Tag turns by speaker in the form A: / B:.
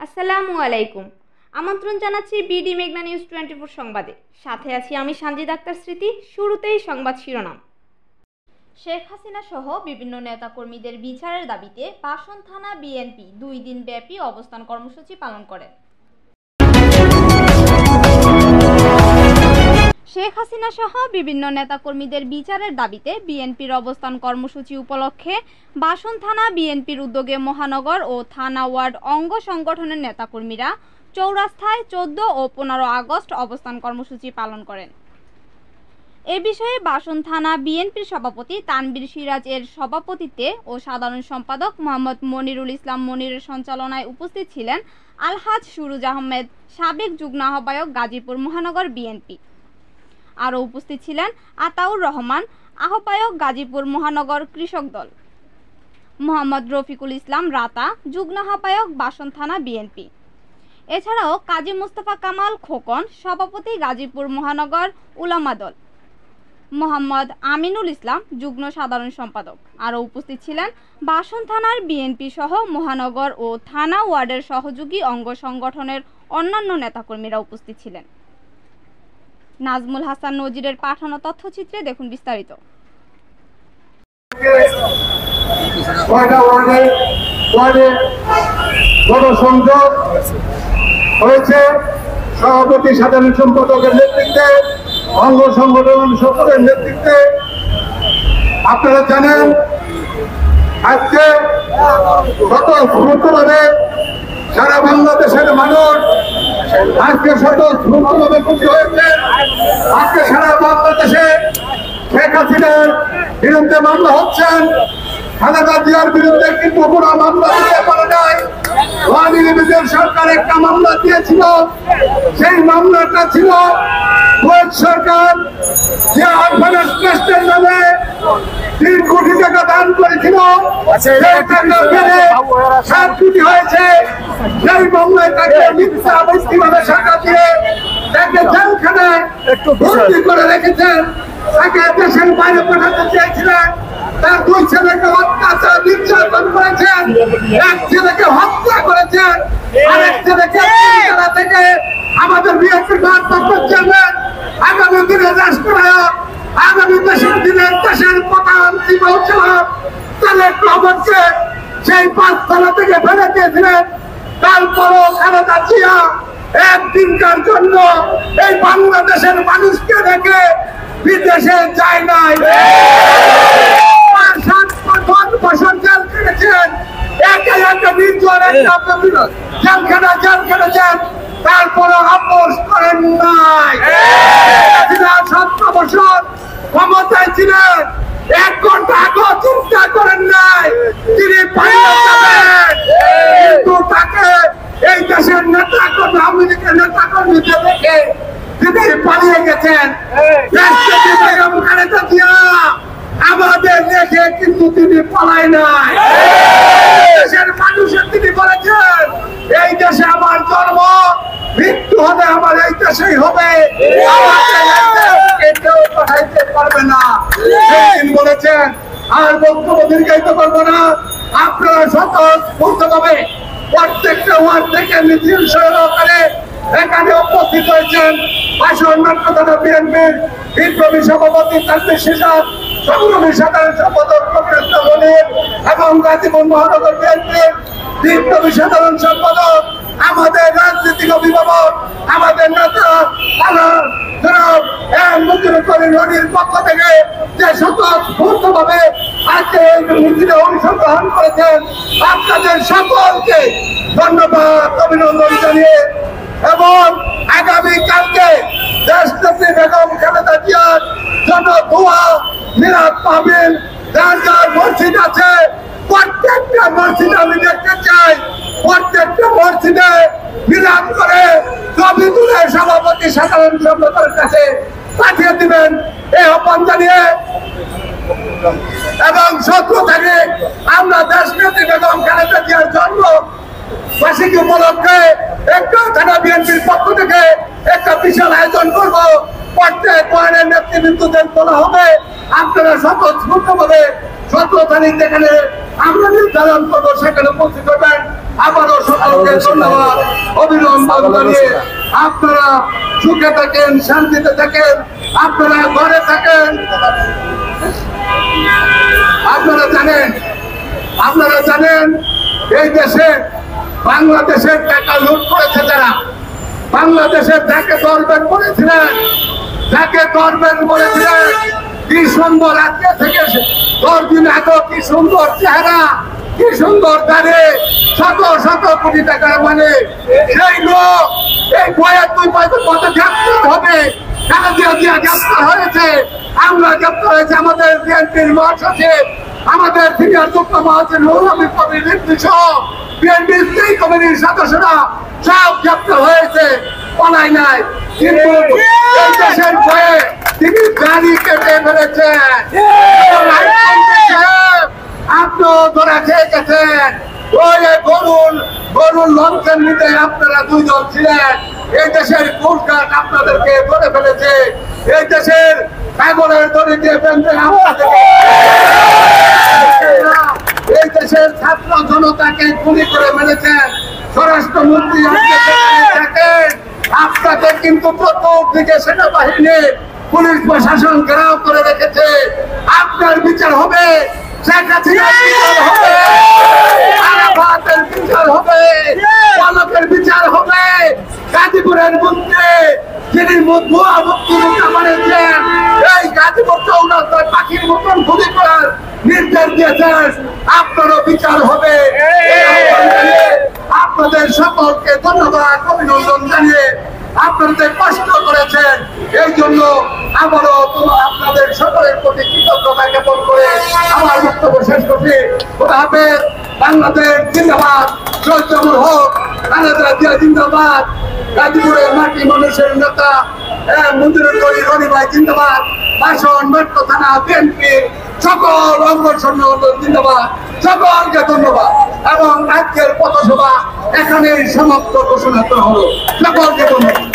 A: আসসালামু আলাইকুম। আমন্ত্রণ জানাচ্ছি বিডি মেঘনা নিউজ 24 সংবাদে। সাথে আছি আমি সানজিদ আক্তার স্মৃতি। শুরুতেই সংবাদ শিরোনাম। শেখ হাসিনা সহ বিভিন্ন নেতাকর্মীদের বিচারের দাবিতে বাসন থানা বিএনপি 2 দিন ব্যাপী অবস্থান কর্মসূচি পালন করে। শেখ হাসিনা সহ বিভিন্ন নেতাকর্মীদের বিচারের দাবিতে বিএনপির অবস্থান কর্মসূচি উপলক্ষে বাসন থানা বিএনপির উদ্যোগে মহানগর ও থানা ওয়ার্ড অঙ্গ সংগঠনের নেতাকর্মীরা চৌরাস্তায় 14 ও 15 আগস্ট অবস্থান কর্মসূচি পালন করেন। এ বিষয়ে বাসন থানা বিএনপির সভাপতি তানবীর সিরাজ এর সভাপতিত্বে ও সাধারণ সম্পাদক মোহাম্মদ মনিরুল ইসলাম মনিরের সঞ্চালনায় উপস্থিত ছিলেন আলহাজ সুরুজ আহমেদ, সাবেক যুগ্ম আহ্বায়ক গাজীপুর মহানগর বিএনপি। আরও উপস্থিত ছিলেন আতাউর রহমান, আহ্বায়ক গাজীপুর মহানগর কৃষক দল, মোহাম্মদ রফিকুল ইসলাম রাতা, যুগ্ম আহ্বায়ক বাসন থানা বিএনপি। এছাড়াও কাজী মোস্তফা কামাল খোকন, সভাপতি গাজীপুর মহানগর উলামা দল, মোহাম্মদ আমিনুল ইসলাম, যুগ্ম সাধারণ সম্পাদক। আরও উপস্থিত ছিলেন বাসন থানার বিএনপি সহ মহানগর ও থানা ওয়ার্ডের সহযোগী অঙ্গ সংগঠনের অন্যান্য নেতাকর্মীরা উপস্থিত ছিলেন। নাজমুল হাসান নজিরের পাঠানো তথ্যচিত্রে দেখুন বিস্তারিত।
B: গণসংযোগ হয়েছে সভাপতি সাধারণ সম্পাদকের নেতৃত্বে, অঙ্গ সংগঠন সকলের নেতৃত্বে। আপনারা জানেন আজকে স্বতঃস্ফূর্তভাবে সারা বাংলাদেশের মানুষ আজকে স্বতঃস্ফূর্তভাবে খুশি হয়েছে। আজকে সারা বাংলাদেশে শেখ হাসিনার বিরুদ্ধে মামলা হচ্ছেন, খালেদা জিয়ার বিরুদ্ধে কিন্তু কোনো মামলা দিতে পারে নাই। ওয়ানি লিমিটেড সরকার একটা মামলা দিয়েছিল, সেই মামলাটা ছিল কুয়েত সরকার যে অরফানেজ ট্রাস্টের নামে 3 কোটি টাকা দান করেছিল, সেই টাকা পেলে 7 কোটি হয়েছে। সেই মামলায় তাকে মিথ্যা মিথ্যাভাবে সাজা দিয়ে তাকে জেলখানায় বন্দী করে রেখেছেন। তাকে দেশের বাইরে পাঠাতে চেয়েছিলেন। তার 2 ছেলেকে অত্যাচার নির্যাতন করেছেন, 1 ছেলেকে হত্যা করেছেন, আরেক ছেলেকে থেকে আমাদের বিএনপির ভারপ্রাপ্ত চেয়ারম্যান, আগামী দিনের রাষ্ট্রনায়ক, আগামী দেশের প্রধানমন্ত্রী বলছিলাম তাদের খবরকে সেই 5 থানা থেকে ফেলে দিয়েছিলেন। তারপরও খালেদা জিয়া একদিনকার জন্য এই বাংলাদেশের মানুষকে দেখে বিদেশে যায় নাই। 7 বছর জেল কেটেছেন, একে একে নির্জন জেল কেটেছেন, তারপরও আপোষ করেন নাই। 17 বছর ক্ষমতায় ছিলেন, 1 ঘন্টা আগেও চিন্তা করেন নাই তিনি পালিয়ে যাবেন। কিন্তু তাকে এই দেশের নেতা কর্মী, আওয়ামী লীগের নেতা কর্মীদের দেখে তিনি পালিয়ে গেছেন। খালেদা জিয়া আমাদের দেখে কিন্তু তিনি পালায় নাই। দেশের মানুষের তিনি বলেছেন এই দেশে আমার জন্ম, মৃত্যু হবে আমার এই দেশেই হবে, কেউ পাঠাইতে পারবে না তিনি বলেছেন। আর বক্তব্য দীর্ঘায়িত করবো না। আপনারা স্বতঃস্ফূর্তভাবে প্রত্যেকটা ওয়ার্ড থেকে মিছিল সহকারে এখানে উপস্থিত হয়েছেন। বাসন থানা বিএনপির বিপ্লবী সভাপতি তানবীর সিরাজ, সংগ্রামী সাধারণ সম্পাদক মনিরুল মনির এবং গাজীপুর মহানগর বিএনপির বিপ্লবী সাধারণ সম্পাদক, আমাদের রাজনৈতিক অভিভাবক, আমাদের নেতা রনির পক্ষ থেকে যে স্বতঃস্ফূর্তভাবে আজকে এই মিছিলে অংশগ্রহণ করেছেন, আপনাদের সকলকে ধন্যবাদ, অভিনন্দন জানিয়ে এবং আগামীকালকে দেশনেত্রী বেগম খালেদা জিয়ার জন্য দোয়া মিলাদ মাহফিল, যার যার মসজিদ আছে প্রত্যেকটা মসজিদে আমি দেখতে চাই, প্রত্যেকটা মসজিদে মিলাদ করে ছবি তুলে সভাপতি সাধারণ সম্পাদকের কাছে পাঠিয়ে দিবেন এই আহ্বান জানিয়ে। এবং 17 তারিখ আমরা দেশনেত্রী বেগম খালেদা জিয়ার জন্ম বার্ষিকী উপলক্ষে একটা থানা বিএনপির পক্ষ থেকে একটা বিশাল আয়োজন করব। প্রত্যেক ওয়ার্ডের নেতৃবৃন্দদের বলা হবে আপনারা স্বতঃস্ফূর্তভাবে 17 তারিখ যেখানে আমরা নির্ধারণ করবো সেখানে উপস্থিত হবেন। আবারও সকলকে ধন্যবাদ অভিনন্দন জানিয়ে আপনারা সুখে থাকেন, শান্তিতে থাকেন, আপনারা ঘরে থাকেন। আপনারা জানেন এই দেশে বাংলাদেশের টাকা লুট করেছে যারা, বাংলাদেশের যাকে গর্বেন করেছিলেন, কি সুন্দর আজকে থেকে 10 দিন আগে কি সুন্দর চেহারা, কি সুন্দর দাঁড়িয়ে শত শত কোটি টাকার মানে সেই লোক এই বইয়ের 2 পয়সা কত গ্রেপ্তার হবে। গ্রেপ্তার হয়েছে, আমরা গ্রেপ্তার হয়েছে, আমাদের বিএনপির মহাসচিব, আমাদের সিনিয়র যুক্ত মহাসচিব নুরুল আমিন কবির সহ বিএনপির স্থায়ী কমিটির সদস্যরা সব গ্রেপ্তার হয়েছে, পলাই নাই। কিন্তু এই দেশের ভয়ে তিনি গাড়ি কেটে ফেলেছেন, আপনিও ধরা খেয়ে গেছেন। ওই গরুর লঞ্চের নিতে আপনারা 2 জন ছিলেন। এই দেশের কোর্টঘাট আপনাদেরকে ধরে ফেলেছে, এই দেশের পাগলের দড়িতে বেঁধে আপনাদেরকে, এই দেশের ছাত্র জনতাকে গুলি করে মেরেছেন। স্বরাষ্ট্রমন্ত্রী আপনাকে কিন্তু চতুর্দিকে সেনাবাহিনী পুলিশ প্রশাসন ঘেরাও করে রেখেছে। আপনার বিচার হবে, শেখ হাসিনার বিচার হবে, আরাফাতের বিচার হবে, পলকের বিচার হবে। গাজীপুরের মধ্যে যিনি ভুয়া মুক্তিযোদ্ধা মানেছেন, এই গাজীপুর চৌরাস্তায় পাখির মতন গুলি করার নির্দেশ দিয়েছেন, আপনারও বিচার হবে। আপনাদের সকলকে ধন্যবাদ অভিনন্দন জানিয়ে আপনাদের কষ্ট করেছেন, এই জন্য আবারও আপনাদের সকলের প্রতি কৃতজ্ঞতা জ্ঞাপন করে আমার বক্তব্য শেষ করছি। খোদা হাফেজ। বাংলাদেশ জিন্দাবাদ, শহীদ অমর হোক, খালেদা জিয়া জিন্দাবাদ, গাজীপুরের মাটি মানুষের নেতা মন্দিরের গড়ি রনি ভাই জিন্দাবাদ, বাসন মেট্রো থানা বিএনপি সকল অঙ্গ সংগঠন জিন্দাবাদ, সকলকে ধন্যবাদ। এবং আজকের পথসভা এখানেই সমাপ্ত ঘোষণা করা হলো। সকলকে ধন্যবাদ।